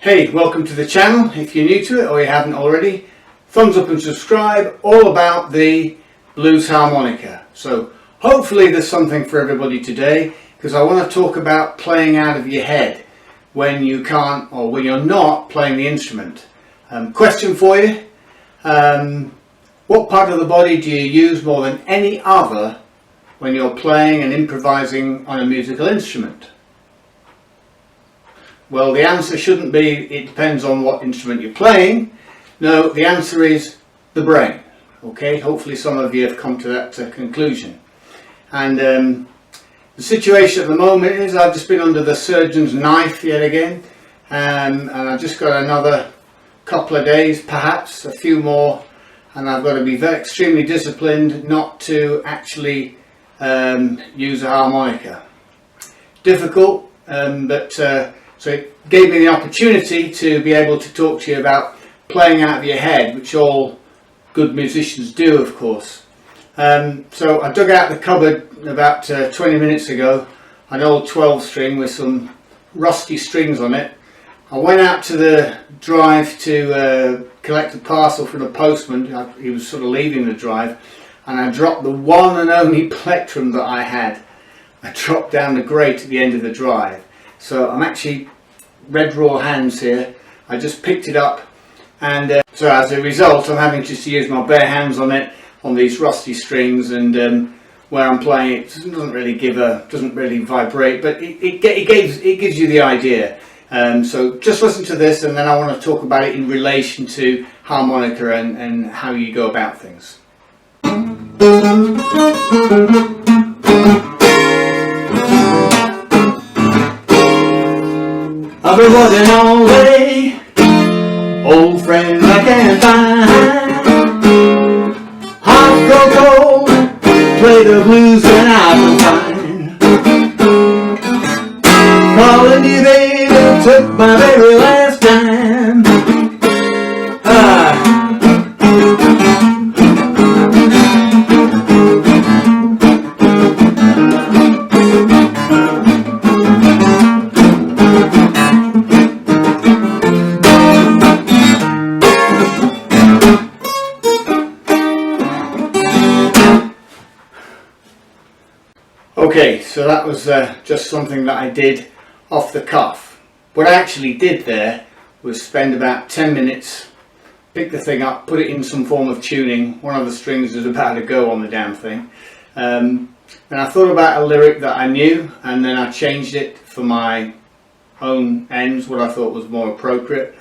Hey, welcome to the channel. If you're new to it or you haven't already, thumbs up and subscribe. All about the blues harmonica. So hopefully there's something for everybody today, because I want to talk about playing out of your head when you can't or when you're not playing the instrument. Question for you. What part of the body do you use more than any other when you're playing and improvising on a musical instrument? Well, the answer shouldn't be it depends on what instrument you're playing. No, the answer is the brain. Okay, hopefully some of you have come to that conclusion. And the situation at the moment is I've just been under the surgeon's knife yet again, and I've just got another couple of days, perhaps a few more, and I've got to be very extremely disciplined not to actually use a harmonica. Difficult, but so it gave me the opportunity to be able to talk to you about playing out of your head, which all good musicians do, of course. So I dug out the cupboard about 20 minutes ago, an old 12 string with some rusty strings on it. I went out to the drive to collect a parcel from the postman. He was sort of leaving the drive, and I dropped the one and only plectrum that I had. I dropped down the grate at the end of the drive. So I'm actually red raw hands here. I just picked it up, and so as a result I'm having just to use my bare hands on it, on these rusty strings, and where I'm playing it doesn't really vibrate, but it gives you the idea. So just listen to this, and then I want to talk about it in relation to harmonica and how you go about things. I've been walking all day, old friends I can't find. Hot go cold, play the blues when I can find. Calling you baby, took my very last time. Okay, so that was just something that I did off the cuff. What I actually did there was spend about 10 minutes, pick the thing up, put it in some form of tuning. One of the strings was about to go on the damn thing. And I thought about a lyric that I knew, and then I changed it for my own ends, what I thought was more appropriate,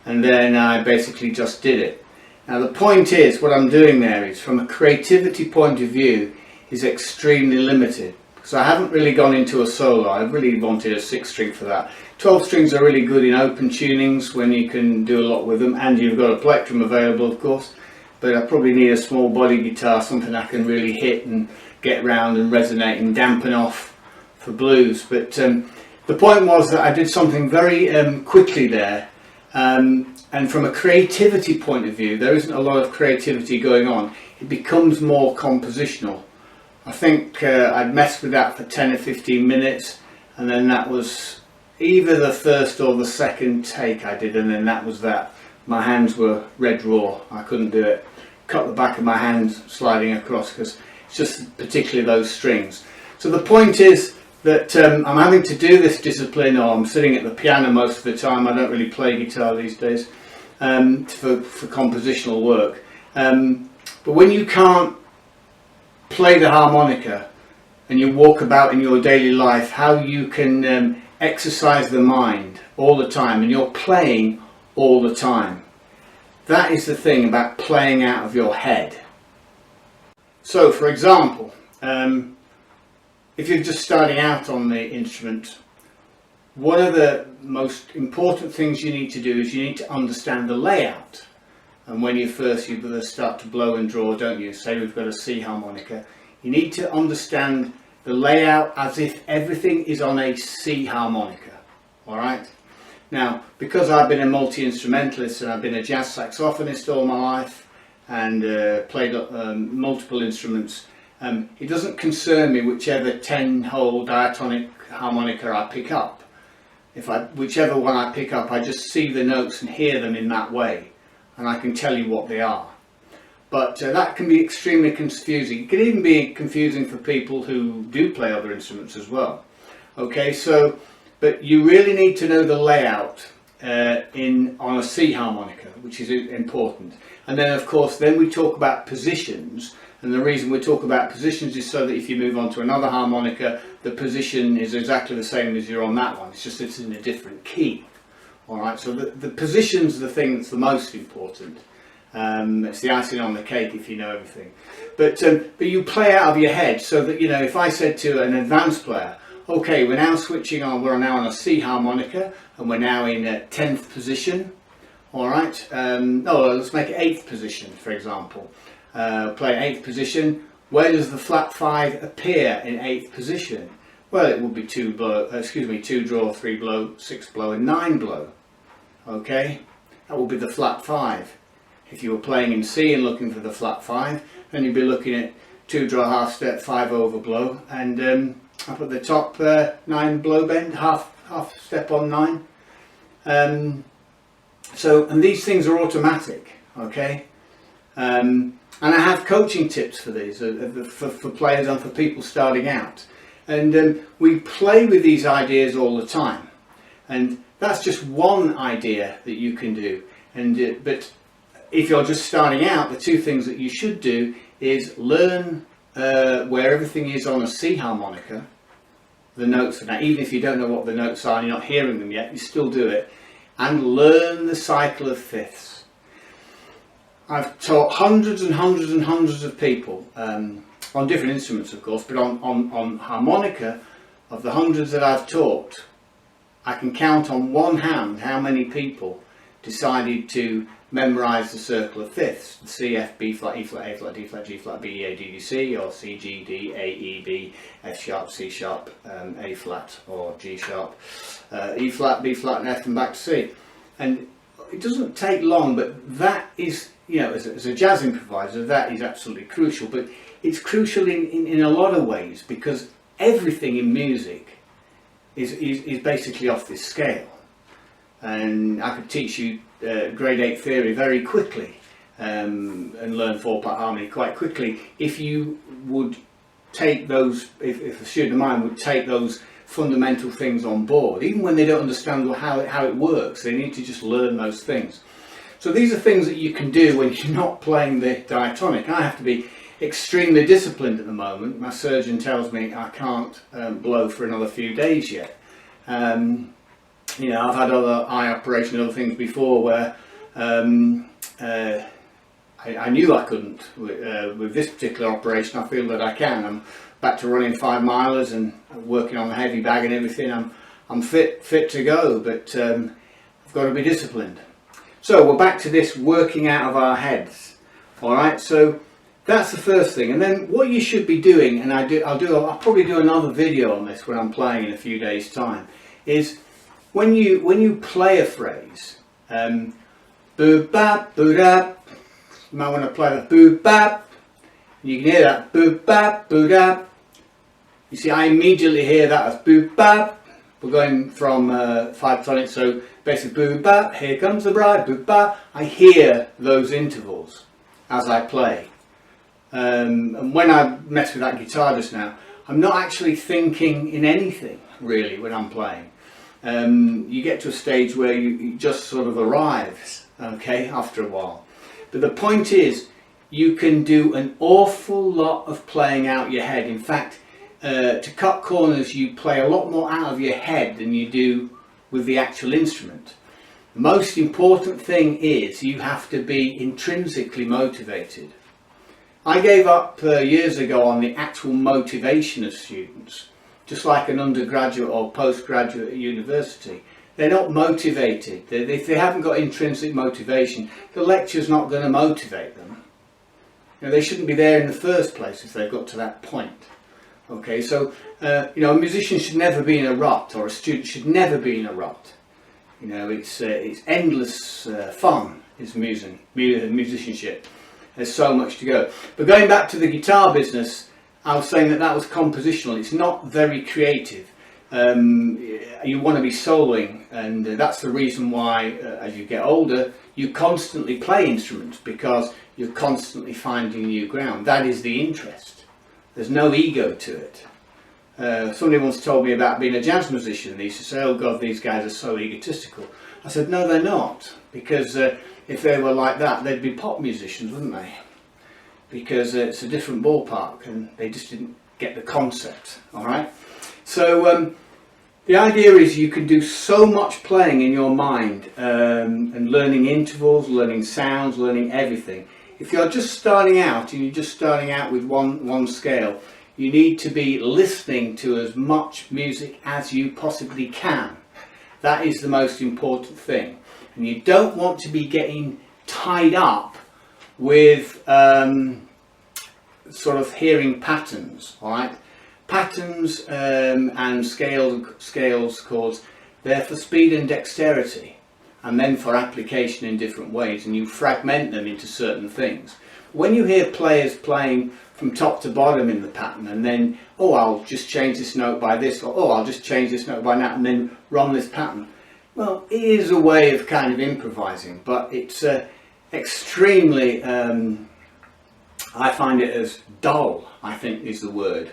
and then I basically just did it. Now the point is, what I'm doing there is, from a creativity point of view, is extremely limited. So I haven't really gone into a solo. I really wanted a 6-string for that. 12 strings are really good in open tunings when you can do a lot with them, and you've got a plectrum available, of course. But I probably need a small body guitar, something I can really hit and get round and resonate and dampen off for blues. But the point was that I did something very quickly there, and from a creativity point of view, there isn't a lot of creativity going on. It becomes more compositional. I think I'd messed with that for 10 or 15 minutes, and then that was either the first or the second take I did, and then that was that. My hands were red raw. I couldn't do it. Cut the back of my hands sliding across, because it's just particularly those strings. So the point is that I'm having to do this discipline, or I'm sitting at the piano most of the time. I don't really play guitar these days for compositional work. But when you can't play the harmonica and you walk about in your daily life, how you can exercise the mind all the time, and you're playing all the time. That is the thing about playing out of your head. So for example, if you're just starting out on the instrument, one of the most important things you need to do is you need to understand the layout. And when you start to blow and draw, don't you? Say we've got a C harmonica. You need to understand the layout as if everything is on a C harmonica. Alright? Now, because I've been a multi-instrumentalist and I've been a jazz saxophonist all my life and played multiple instruments, it doesn't concern me whichever 10-hole diatonic harmonica I pick up. whichever one I pick up, I just see the notes and hear them in that way, and I can tell you what they are. But that can be extremely confusing. It can even be confusing for people who do play other instruments as well. Okay, so, but you really need to know the layout on a C harmonica, which is important. And then of course, then we talk about positions. And the reason we talk about positions is so that if you move on to another harmonica, the position is exactly the same as you're on that one. It's just it's in a different key. All right, so the position's the thing that's the most important. It's the icing on the cake if you know everything. But you play out of your head so that, you know, if I said to an advanced player, okay, we're now switching on, we're now on a C harmonica, and we're now in a 10th position. All right, no, let's make it 8th position, for example. Play 8th position. Where does the flat 5 appear in 8th position? Well, it would be 2 draw, 3 blow, 6 blow, and 9 blow. Okay, that will be the flat 5. If you were playing in C and looking for the flat 5, then you'd be looking at 2 draw, half step, 5 over blow, and up at the top 9 blow bend, half step on 9. And these things are automatic. Okay. And I have coaching tips for these, for players and for people starting out. And we play with these ideas all the time. And that's just one idea that you can do. And but if you're just starting out, the two things that you should do is learn where everything is on a C harmonica, the notes of that. Even if you don't know what the notes are and you're not hearing them yet, you still do it. And learn the cycle of fifths. I've taught hundreds and hundreds and hundreds of people on different instruments, of course, but on harmonica, of the hundreds that I've taught, I can count on one hand how many people decided to memorise the circle of fifths: the C, F, B flat, E flat, A flat, D flat, G flat, B, E, A, D, D, C, or C, G, D, A, E, B, F sharp, C sharp, A flat, or G sharp, E flat, B flat, and F, and back to C. And it doesn't take long, but that is, you know, as a jazz improviser, that is absolutely crucial. But it's crucial in a lot of ways, because everything in music is basically off this scale. And I could teach you grade 8 theory very quickly and learn 4-part harmony quite quickly if you would take those, if a student of mine would take those fundamental things on board. Even when they don't understand how it works, they need to just learn those things. So these are things that you can do when you're not playing the diatonic. I have to be extremely disciplined at the moment. My surgeon tells me I can't blow for another few days yet. You know, I've had other eye operations and other things before where I knew I couldn't. With this particular operation, I feel that I can. I'm back to running 5 milers and working on the heavy bag and everything. I'm fit to go, but I've got to be disciplined. So we're back to this working out of our heads. All right, so that's the first thing. And then what you should be doing, and I'll probably do another video on this when I'm playing in a few days' time, is when you play a phrase, boo bap boo dap, you might want to play the boo bap. You can hear that boo bap boo dap. You see, I immediately hear that as boo bap. We're going from 5 tonic, so basically boo bap, here comes the bride, boo bap. I hear those intervals as I play. And when I mess with that guitar just now, I'm not actually thinking in anything really when I'm playing. You get to a stage where you just sort of arrives, okay, after a while. But the point is, you can do an awful lot of playing out your head. In fact, to cut corners, you play a lot more out of your head than you do with the actual instrument. The most important thing is you have to be intrinsically motivated. I gave up years ago on the actual motivation of students. Just like an undergraduate or postgraduate at university, they're not motivated. If they haven't got intrinsic motivation, the lecture's not going to motivate them. You know, they shouldn't be there in the first place if they've got to that point. Okay, so you know, a musician should never be in a rut, or a student should never be in a rut. You know, it's endless fun is musicianship. There's so much to go. But going back to the guitar business, I was saying that was compositional. It's not very creative. you want to be soloing, and that's the reason why as you get older you constantly play instruments, because you're constantly finding new ground. That is the interest. There's no ego to it. Somebody once told me about being a jazz musician. They used to say, oh God, these guys are so egotistical. I said, no, they're not, because if they were like that, they'd be pop musicians, wouldn't they? Because it's a different ballpark, and they just didn't get the concept. All right. So the idea is you can do so much playing in your mind, and learning intervals, learning sounds, learning everything. If you're just starting out and you're just starting out with one scale, you need to be listening to as much music as you possibly can. That is the most important thing. And you don't want to be getting tied up with sort of hearing patterns, all right? Patterns and scales, chords, they're for speed and dexterity, and then for application in different ways, and you fragment them into certain things. When you hear players playing from top to bottom in the pattern, and then, oh, I'll just change this note by this, or oh, I'll just change this note by that, and then run this pattern. Well, it is a way of kind of improvising, but it's extremely, I find it as dull, I think is the word.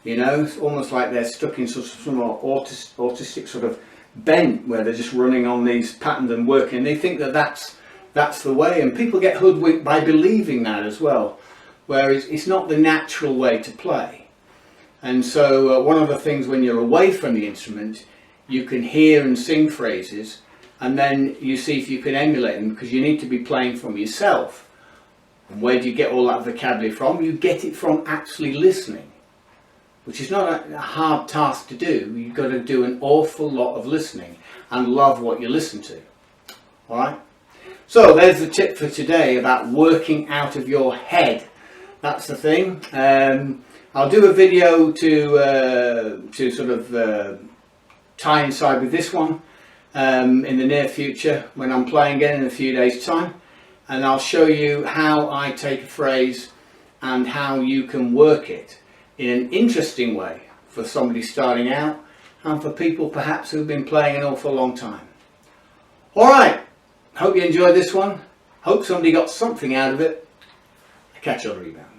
You know, it's almost like they're stuck in some autistic sort of bent where they're just running on these patterns and working. They think that that's the way, and people get hoodwinked by believing that as well, whereas it's not the natural way to play. And so one of the things when you're away from the instrument, you can hear and sing phrases, and then you see if you can emulate them, because you need to be playing from yourself. And where do you get all that vocabulary from? You get it from actually listening, which is not a hard task to do. You've got to do an awful lot of listening and love what you listen to. All right. So there's the tip for today about working out of your head. That's the thing. I'll do a video to sort of tie inside with this one in the near future when I'm playing again in a few days' time, and I'll show you how I take a phrase and how you can work it in an interesting way for somebody starting out, and for people perhaps who've been playing an awful long time. Alright, hope you enjoyed this one. Hope somebody got something out of it. Catch you on the rebound.